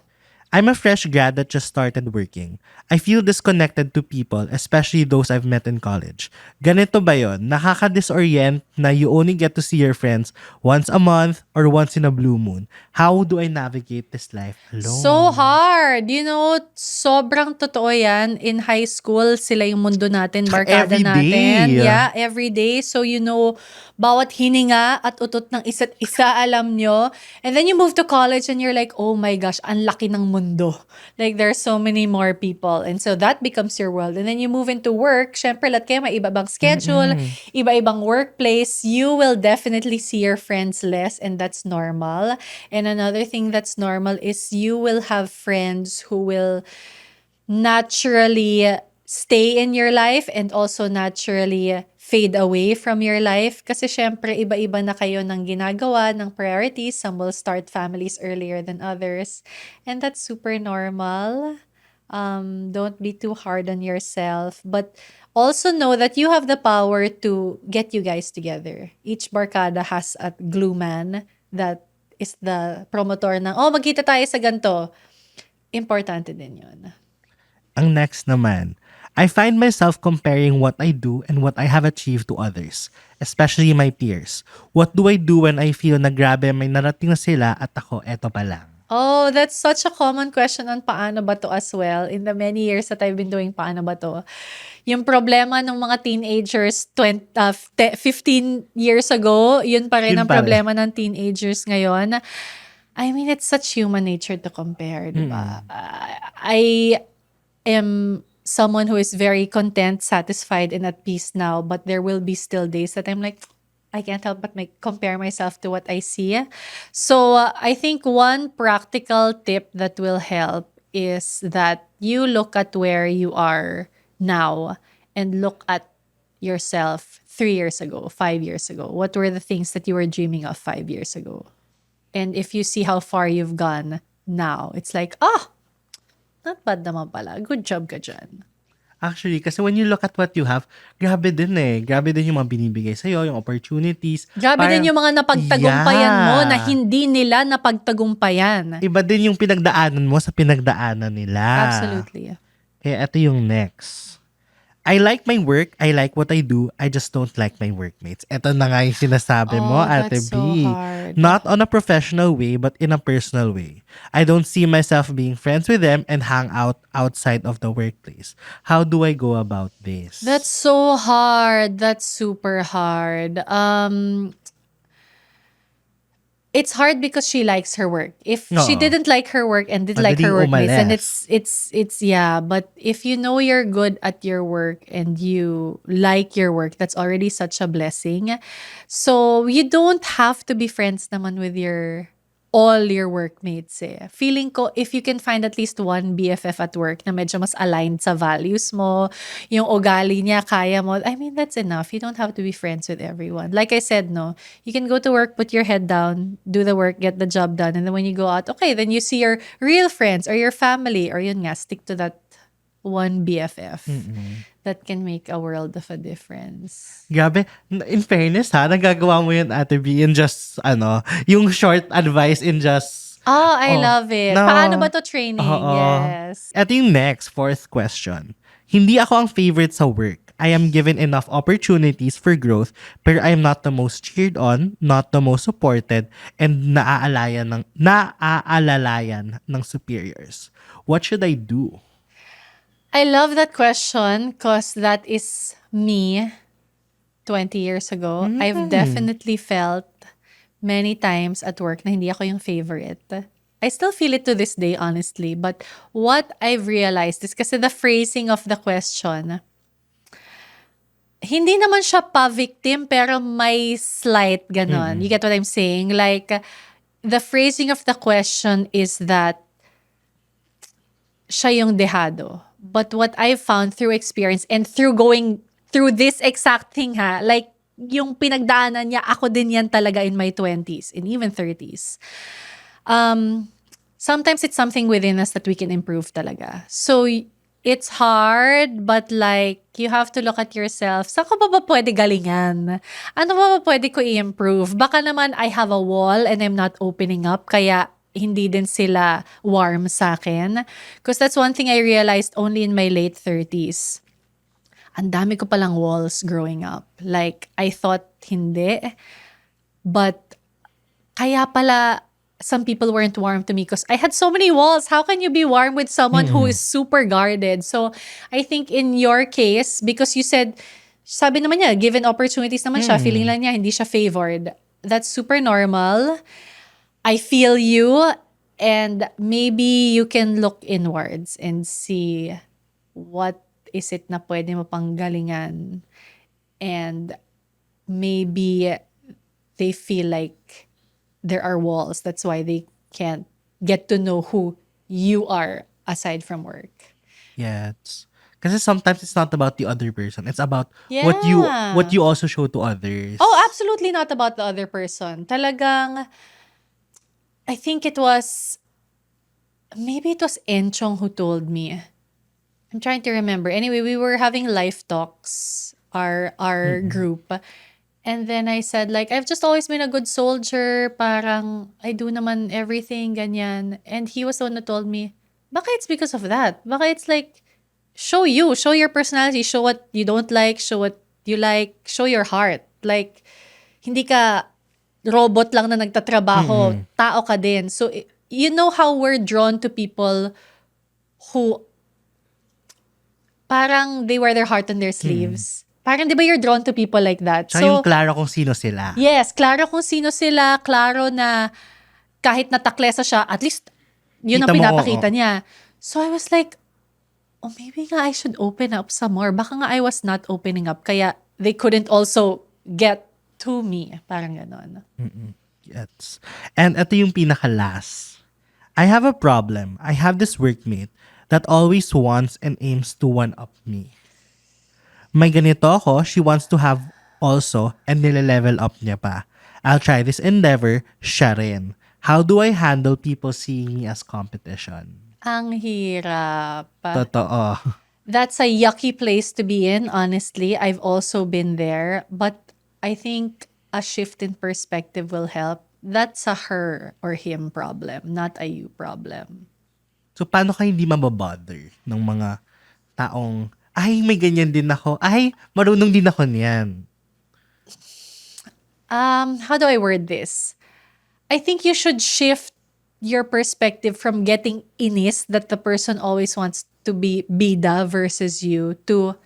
I'm a fresh grad that just started working. I feel disconnected to people, especially those I've met in college. Ganito ba yun? Nakaka-disorient na you only get to see your friends once a month or once in a blue moon. How do I navigate this life alone? So hard. You know, sobrang totoo yan. In high school, sila yung mundo natin, barkada Every natin. day. Yeah, every day. So, you know, bawat hininga at utot ng isa't isa, alam nyo. And then you move to college and you're like, oh my gosh, ang laki ng mundo. Like, there's so many more people. And so, that becomes your world. And then you move into work. Syempre, lahat kayo may iba-ibang schedule, iba-ibang workplace. You will definitely see your friends less and that's normal. And another thing that's normal is you will have friends who will naturally stay in your life and also naturally fade away from your life kasi syempre iba-iba na kayo ng ginagawa, ng priorities. Some will start families earlier than others. And that's super normal. Don't be too hard on yourself. But also know that you have the power to get you guys together. Each barkada has a glue man that is the promotor ng, oh, magkita tayo sa ganito. Importante din yun. Ang next naman, I find myself comparing what I do and what I have achieved to others, especially my peers. What do I do when I feel na grabe may narating na sila at ako eto pa lang? Oh, that's such a common question on Paano Ba To as well. In the many years that I've been doing Paano Ba To. Yung problema ng mga teenagers 15 years ago, yun pa rin Yun ang pa rin. problema ng teenagers ngayon. I mean, it's such human nature to compare, di ba? I am someone who is very content, satisfied, and at peace now, but there will be still days that I'm like, I can't help but compare myself to what I see. So I think one practical tip that will help is that you look at where you are now and look at yourself 3 years ago, 5 years ago. What were the things that you were dreaming of 5 years ago? And if you see how far you've gone now, it's like, not bad naman pala. Good job ka dyan. Actually, kasi when you look at what you have, grabe din eh. Grabe din yung mga binibigay sa'yo, yung opportunities. Grabe din yung mga napagtagumpayan mo na hindi nila napagtagumpayan. Iba din yung pinagdaanan mo sa pinagdaanan nila. Absolutely. Kaya ito yung next. I like my work, I like what I do, I just don't like my workmates. Ito na nga yung sinasabi mo, Ate That's B. so hard. Not on a professional way, but in a personal way. I don't see myself being friends with them and hang out outside of the workplace. How do I go about this? That's so hard. That's super hard. It's hard because she likes her work. If she Oo. didn't like her work and didn't like her Madaling workmates, then umalis. it's yeah. But if you know you're good at your work and you like your work, that's already such a blessing. So you don't have to be friends naman with all your workmates eh. Feeling ko, if you can find at least one BFF at work na medyo mas aligned sa values mo, yung ugali niya, kaya mo, I mean, that's enough. You don't have to be friends with everyone. Like I said, no, you can go to work, put your head down, do the work, get the job done, and then when you go out, okay, then you see your real friends or your family, or yun nga, stick to that one BFF. That can make a world of a difference. Grabe, in fairness ha, nagagawa mo yun, Ate B, in just, yung short advice in just... Oh, I love it. No. Paano ba to training? Oo. Yes. Ito yung next, fourth question. Hindi ako ang favorite sa work. I am given enough opportunities for growth, pero I am not the most cheered on, not the most supported, and naaalalayan ng superiors. What should I do? I love that question because that is me 20 years ago. I've definitely felt many times at work na hindi ako yung favorite. I still feel it to this day, honestly. But what I've realized is kasi the phrasing of the question, hindi naman siya pa-victim pero may slight ganon. You get what I'm saying? Like, the phrasing of the question is that siya yung dehado. But what I've found through experience and through going through this exact thing like yung pinagdaanan niya, ako din yan talaga in my 20s and even 30s. Sometimes it's something within us that we can improve talaga. So it's hard, but like, you have to look at yourself. Saan ko ba pwede galingan? Ano ba pwede ko i-improve? Baka naman I have a wall and I'm not opening up, kaya hindi din sila warm sa akin. Because that's one thing I realized only in my late 30s. Ang dami ko palang walls growing up. Like, I thought hindi. But, kaya pala, some people weren't warm to me because I had so many walls. How can you be warm with someone who is super guarded? So, I think in your case, because you said, sabi naman niya, given opportunities naman siya, feeling lang niya, hindi siya favored. That's super normal. I feel you, and maybe you can look inwards and see what is it na pwede mo pang galingan. And maybe they feel like there are walls. That's why they can't get to know who you are aside from work. Yes. Kasi sometimes it's not about the other person. It's about what you also show to others. Oh, absolutely not about the other person. Talagang, I think maybe it was Enchong who told me. I'm trying to remember. Anyway, we were having life talks, our group. And then I said, like, I've just always been a good soldier. Parang, I do naman everything, ganyan. And he was the one who told me, baka it's because of that. Baka it's like, show your personality, show what you don't like, show what you like, show your heart. Like, hindi ka robot lang na nagtatrabaho, tao ka din. So, you know how we're drawn to people who parang they wear their heart on their sleeves. Parang di ba you're drawn to people like that? Tsaka yung klaro kung sino sila. Yes, klaro kung sino sila, klaro na kahit nataklesa siya, at least yun ang Kita mo, pinapakita oo. niya. So I was like, oh, maybe nga I should open up some more. Baka nga I was not opening up, kaya they couldn't also get to me. Parang ganon. Yes. And ito yung pinaka-last. I have a problem. I have this workmate that always wants and aims to one-up me. May ganito ako, she wants to have also, and nile-level up niya pa. I'll try this endeavor, siya rin. How do I handle people seeing me as competition? Ang hirap. Totoo. That's a yucky place to be in, honestly. I've also been there. But I think a shift in perspective will help. That's a her or him problem, not a you problem. So, paano ka hindi mababother ng mga taong, ay, may ganyan din ako. Ay, marunong din ako niyan. How do I word this? I think you should shift your perspective from getting inis that the person always wants to be bida versus you to,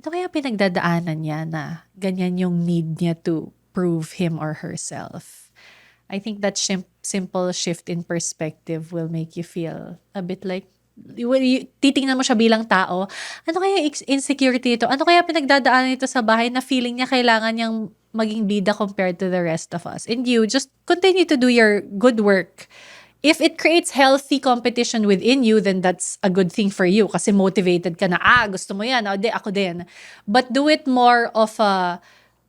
ano kaya pinagdadaanan niya na ganyan yung need niya to prove him or herself? I think that simple shift in perspective will make you feel a bit like, titingnan mo siya bilang tao, ano kaya insecurity ito? Ano kaya pinagdadaanan ito sa bahay na feeling niya kailangan niyang maging bida compared to the rest of us? And you just continue to do your good work. If it creates healthy competition within you, then that's a good thing for you kasi motivated ka na, gusto mo yan, ako din. But do it more of a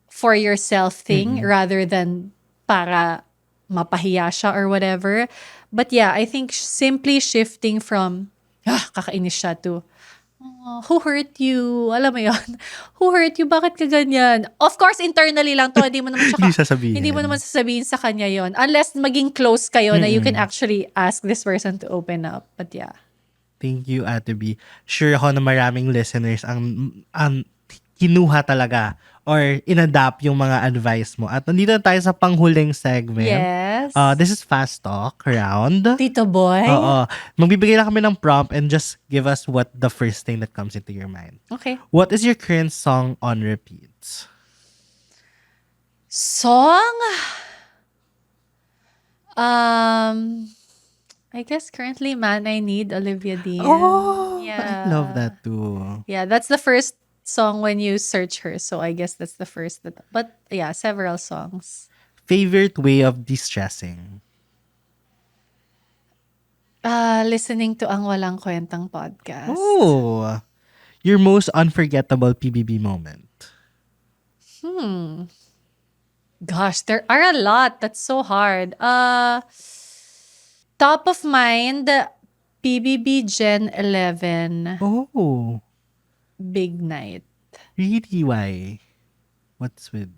for yourself thing rather than para mapahiya siya or whatever. But yeah, I think simply shifting from, kakainis siya to, who hurt you? Alam mo yun? Who hurt you? Bakit ka ganyan? Of course, internally lang to. Hindi mo naman Hindi sasabihin. Hindi mo naman sasabihin sa kanya yon. Unless maging close kayo na you can actually ask this person to open up. But yeah. Thank you, Ate B. Sure ako na maraming listeners ang kinuha talaga or inadapt yung mga advice mo. At nandito na tayo sa panghuling segment. Yes. This is Fast Talk Round. Tito Boy. Oo. Magbibigay lang kami ng prompt and just give us what the first thing that comes into your mind. Okay. What is your current song on repeat? Song? I guess currently Man I Need, Olivia Dean. Oh, yeah. I love that too. Yeah, that's the first song when you search her. So I guess that's the first. But yeah, several songs. Favorite way of distressing? Listening to Ang Walang Kwentang podcast. Oh, your most unforgettable PBB moment? Gosh, there are a lot. That's so hard. Top of mind, PBB Gen 11, Oh, Big Night. really? Why? What's with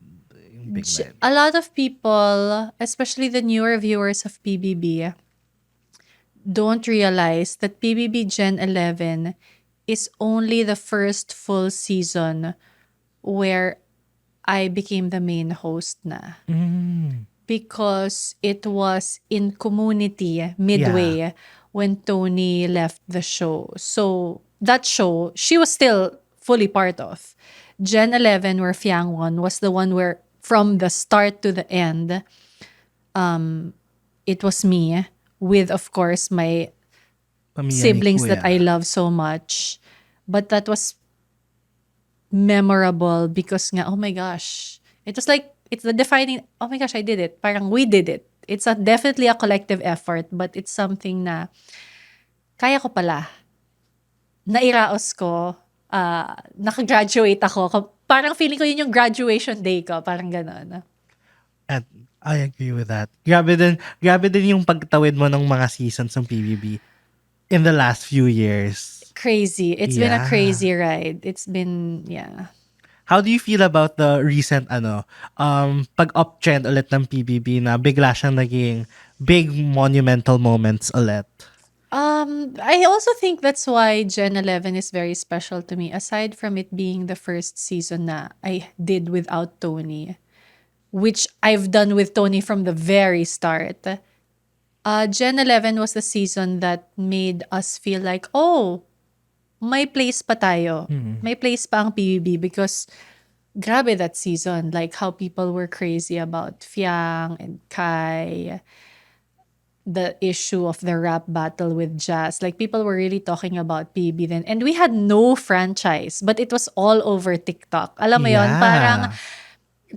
yung Big Night? A lot of people, especially the newer viewers of PBB, don't realize that PBB Gen 11 is only the first full season where I became the main host na. Because it was in Community midway when Tony left the show. So that show, she was still fully part of. Gen 11, where Fiang won, was the one where from the start to the end, it was me with, of course, my Pamilya ni siblings that Kuya. I love so much. But that was memorable because nga, oh my gosh, it was like, it's the defining, oh my gosh, I did it. Parang we did it. It's definitely a collective effort, but it's something na kaya ko pala. Nairaos ko. nakagraduate ako. Parang feeling ko yun yung graduation day ko. Parang ganon. At I agree with that. Grabe din yung pagtawid mo ng mga seasons ng PBB in the last few years. Crazy. It's been a Yeah. crazy ride. It's been, yeah. How do you feel about the recent pag-uptrend ulit ng PBB na bigla siyang naging big monumental moments ulit? I also think that's why Gen 11 is very special to me. Aside from it being the first season na I did without Tony, which I've done with Tony from the very start. Gen 11 was the season that made us feel like, oh, may place pa tayo. May place pa ang PBB because grabe that season. Like how people were crazy about Fiang and Kai. The issue of the rap battle with Jazz. Like people were really talking about PBB then. And we had no franchise, but it was all over TikTok. Alam mo yon, Yeah. parang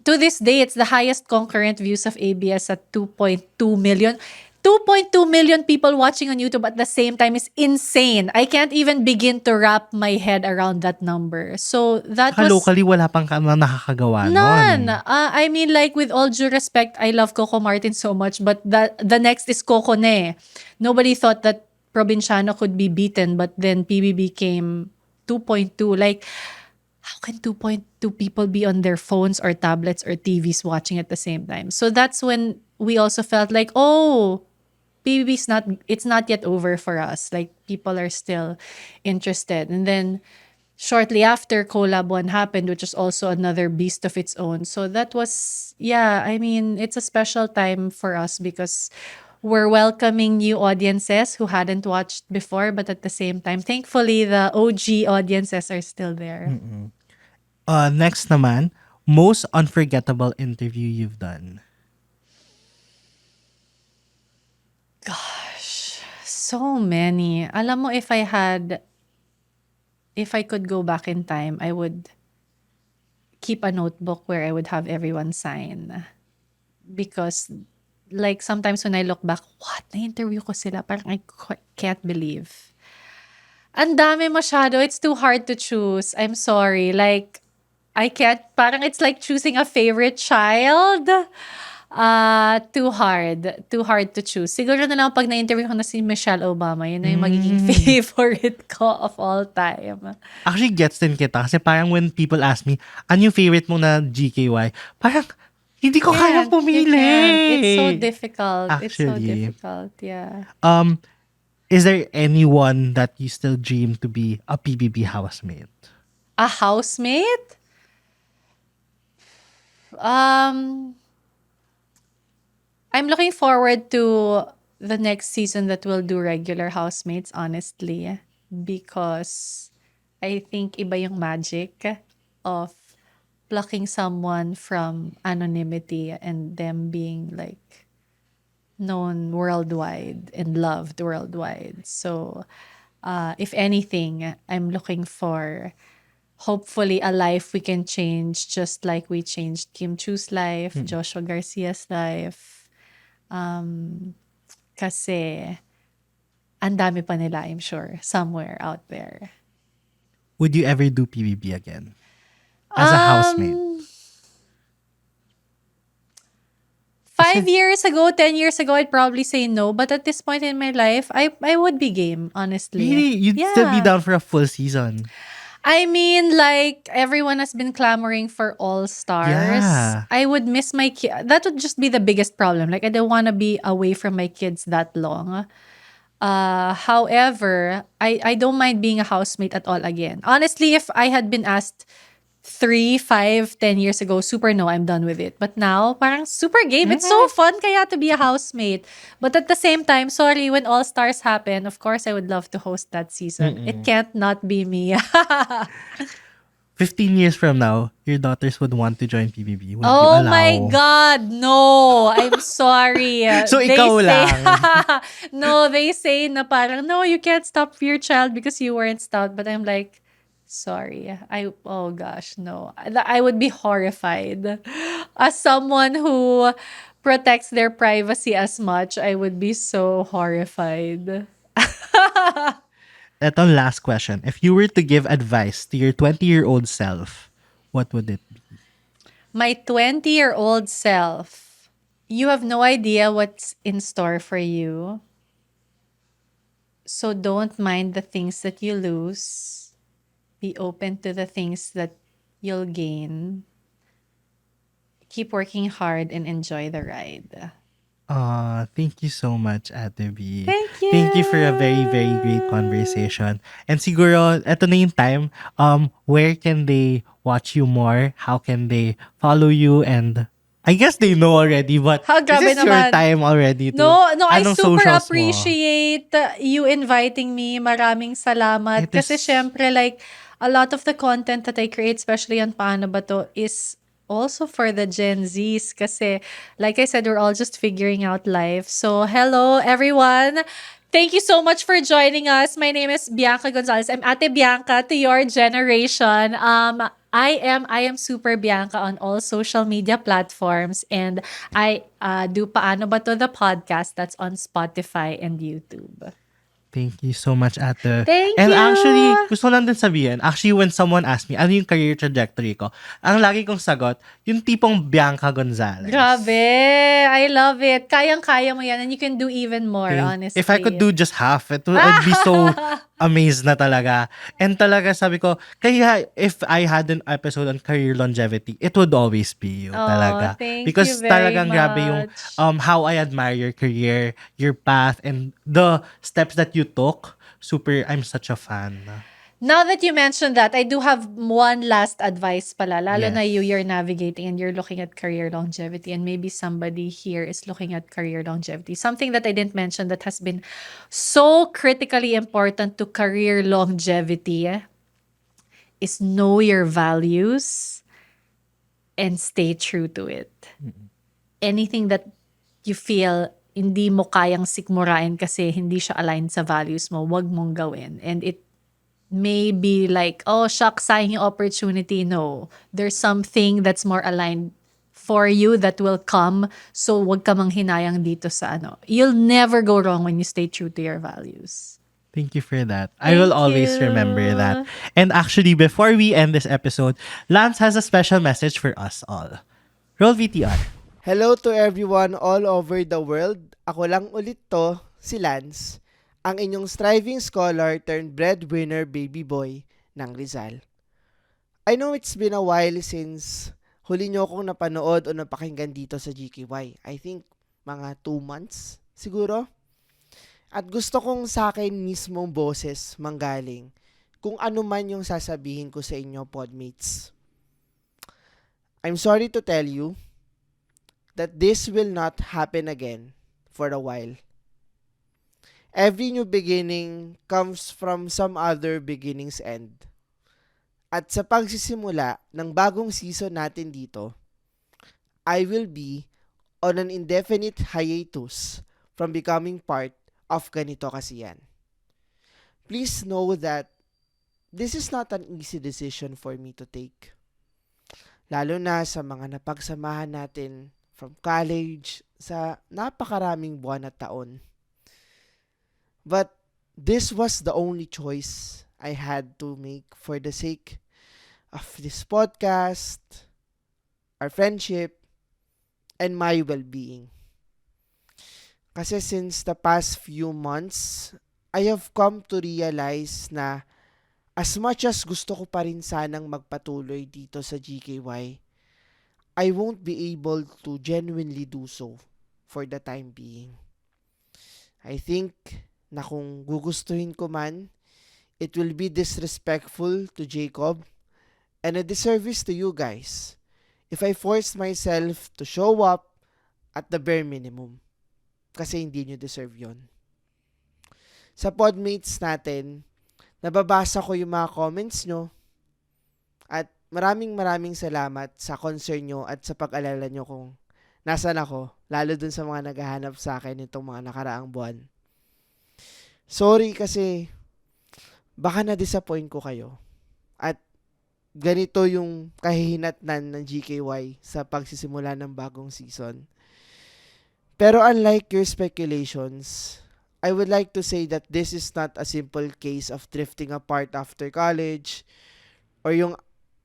to this day, it's the highest concurrent views of ABS at 2.2 million. 2.2 million people watching on YouTube at the same time is insane. I can't even begin to wrap my head around that number. So that Saka was locally, wala pang nakakagawa none. nun. I mean, like with all due respect, I love Coco Martin so much, but the next is Coco Ne. Nobody thought that Provinciano could be beaten, but then PBB came 2.2. Like, how can 2.2 people be on their phones or tablets or TVs watching at the same time? So that's when we also felt like, oh, PBB's it's not yet over for us. Like, people are still interested. And then, shortly after, Collab 1 happened, which is also another beast of its own. So that was, yeah, I mean, it's a special time for us because we're welcoming new audiences who hadn't watched before, but at the same time, thankfully, the OG audiences are still there. Next naman, most unforgettable interview you've done. So many. Alam mo, if I could go back in time, I would keep a notebook where I would have everyone sign. Because, like, sometimes when I look back, what? Na-interview ko sila? Parang I can't believe. Ang dami masyado. It's too hard to choose. I'm sorry. Like, I can't, parang it's like choosing a favorite child. Too hard. Too hard to choose. Siguro na lang pag na-interview ko na si Michelle Obama, yun na yung magiging favorite ko of all time. Actually, gets din kita. Kasi parang when people ask me, ano yung favorite mo na GKY? Parang, hindi ko kayang You pumili. can't. It's so difficult. It's so Actually. difficult. Yeah. Is there anyone that you still dream to be a PBB housemate? A housemate? I'm looking forward to the next season that we'll do regular housemates, honestly. Because I think iba yung magic of plucking someone from anonymity and them being like known worldwide and loved worldwide. So, if anything, I'm looking for hopefully a life we can change just like we changed Kim Chu's life, Joshua Garcia's life. Kasi ang dami pa nila, I'm sure, somewhere out there. Would you ever do PBB again? As a housemate? 5 years ago, 10 years ago, I'd probably say no. But at this point in my life, I would be game, honestly. Really? You'd still be down for a full season? I mean, like, everyone has been clamoring for All Stars. Yeah. I would miss my kid. That would just be the biggest problem. Like, I don't want to be away from my kids that long. However, I don't mind being a housemate at all again. Honestly, if I had been asked 3, 5, 10 years ago, super no, I'm done with it. But now, parang super game. It's so fun kaya to be a housemate. But at the same time, sorry, when All Stars happen, of course, I would love to host that season. It can't not be me. 15 years from now, your daughters would want to join PBB. Would you Oh allow? my God, no. I'm sorry. So, They ikaw say- lang. No, they say na parang, no, you can't stop your child because you weren't stout. But I'm like, sorry. Oh gosh, no. I would be horrified. As someone who protects their privacy as much, I would be so horrified. Ito last question. If you were to give advice to your 20-year-old self, what would it be? My 20-year-old self, you have no idea what's in store for you. So don't mind the things that you lose. Be open to the things that you'll gain. Keep working hard and enjoy the ride. Thank you so much, Ate B. Thank you. Thank you for a very, very great conversation. And siguro, eto na yung time, where can they watch you more? How can they follow you? And I guess they know already, but Ha, this grabe is your naman. time already to, No, I anong super socials mo? appreciate you inviting me. Maraming salamat. It is- Kasi syempre, like, a lot of the content that I create, especially on Paano Ba To, is also for the Gen Zs. Kasi, like I said, we're all just figuring out life. So, hello, everyone. Thank you so much for joining us. My name is Bianca Gonzalez. I'm Ate Bianca to your generation. I am Super Bianca on all social media platforms, and I do Paano Ba To the podcast that's on Spotify and YouTube. Thank you so much, Ate. Thank And you. actually, gusto ko lang din sabihin, actually when someone asked me, ano yung career trajectory ko, ang lagi kong sagot, yung tipong Bianca Gonzalez. Grabe. I love it. Kayang-kaya mo yan, and you can do even more, honestly. If I could do just half, I'd be so amazed na talaga. And talaga sabi ko, kaya if I had an episode on career longevity, it would always be you talaga. Thank Because you very talagang grabe yung much. how I admire your career, your path, and the steps that you took. Super, I'm such a fan. Now that you mentioned that, I do have one last advice pala. Lalo na Yes. you're navigating and you're looking at career longevity, and maybe somebody here is looking at career longevity. Something that I didn't mention that has been so critically important to career longevity is know your values and stay true to it. Anything that you feel hindi mo kayang sikmurain kasi hindi siya aligned sa values mo, wag mong gawin. And it may be like, oh, shucks, sayang yung opportunity. No. There's something that's more aligned for you that will come. So, wag ka mang hinayang dito sa ano. You'll never go wrong when you stay true to your values. Thank you for that. I will Thank always you. remember that. And actually, before we end this episode, Lance has a special message for us all. Roll VTR. Hello to everyone all over the world. Ako lang ulit to, si Lance, ang inyong striving scholar turned breadwinner baby boy ng Rizal. I know it's been a while since huli nyo akong napanood o napakinggan dito sa GKY. I think mga 2 months siguro. At gusto kong sa akin mismong boses manggaling kung ano man yung sasabihin ko sa inyo, podmates. I'm sorry to tell you that this will not happen again for a while. Every new beginning comes from some other beginning's end. At sa pagsisimula ng bagong season natin dito, I will be on an indefinite hiatus from becoming part of ganito kasi yan. Please know that this is not an easy decision for me to take. Lalo na sa mga napagsamahan natin from college sa napakaraming buwan at taon. But this was the only choice I had to make for the sake of this podcast, our friendship, and my well-being. Kasi since the past few months, I have come to realize na as much as gusto ko pa rin sanang magpatuloy dito sa GKY, I won't be able to genuinely do so for the time being. I think na kung gugustuhin ko man, it will be disrespectful to Jacob and a disservice to you guys if I force myself to show up at the bare minimum. Kasi hindi nyo deserve yon. Sa podmates natin, nababasa ko yung mga comments nyo at maraming salamat sa concern nyo at sa pag-alala nyo kung nasan ako, lalo dun sa mga naghahanap sa akin itong mga nakaraang buwan. Sorry kasi baka na-disappoint ko kayo at ganito yung kahihinatnan ng GKY sa pagsisimula ng bagong season. Pero unlike your speculations, I would like to say that this is not a simple case of drifting apart after college or yung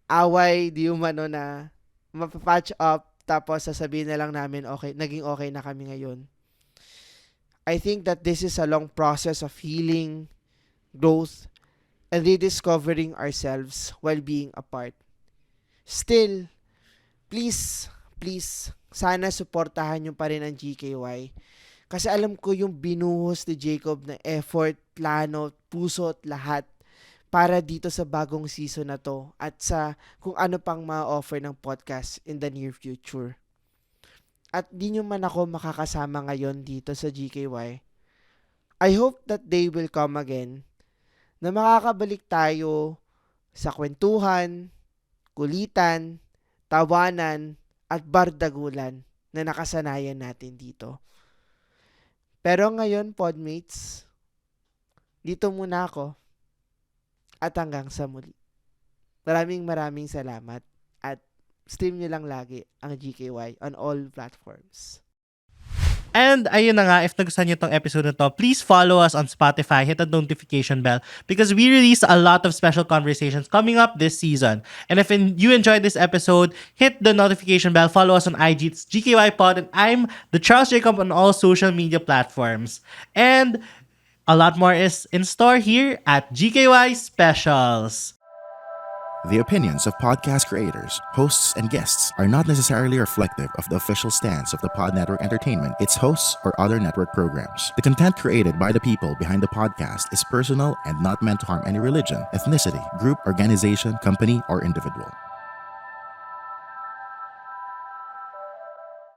away di umano na mapapatch up tapos sasabihin na lang namin okay, naging okay na kami ngayon. I think that this is a long process of healing, growth, and rediscovering ourselves while being apart. Still, please, sana suportahan nyo pa rin ang GKY. Kasi alam ko yung binuhos ni Jacob na effort, plano, puso at lahat para dito sa bagong season na to at sa kung ano pang ma-offer ng podcast in the near future. At di nyo man ako makakasama ngayon dito sa GKY. I hope that they will come again na makakabalik tayo sa kwentuhan, kulitan, tawanan, at bardagulan na nakasanayan natin dito. Pero ngayon, podmates, dito muna ako at hanggang sa muli. Maraming salamat at stream nyo lang lagi ang GKY on all platforms. And ayun na nga, if nagustuhan nyo itong episode na to, please follow us on Spotify, hit the notification bell because we release a lot of special conversations coming up this season. And if you enjoyed this episode, hit the notification bell, follow us on IG, it's GKY Pod, and I'm the Charles Jacob on all social media platforms. And a lot more is in store here at GKY Specials. The opinions of podcast creators, hosts, and guests are not necessarily reflective of the official stance of the Pod Network Entertainment, its hosts, or other network programs. The content created by the people behind the podcast is personal and not meant to harm any religion, ethnicity, group, organization, company, or individual.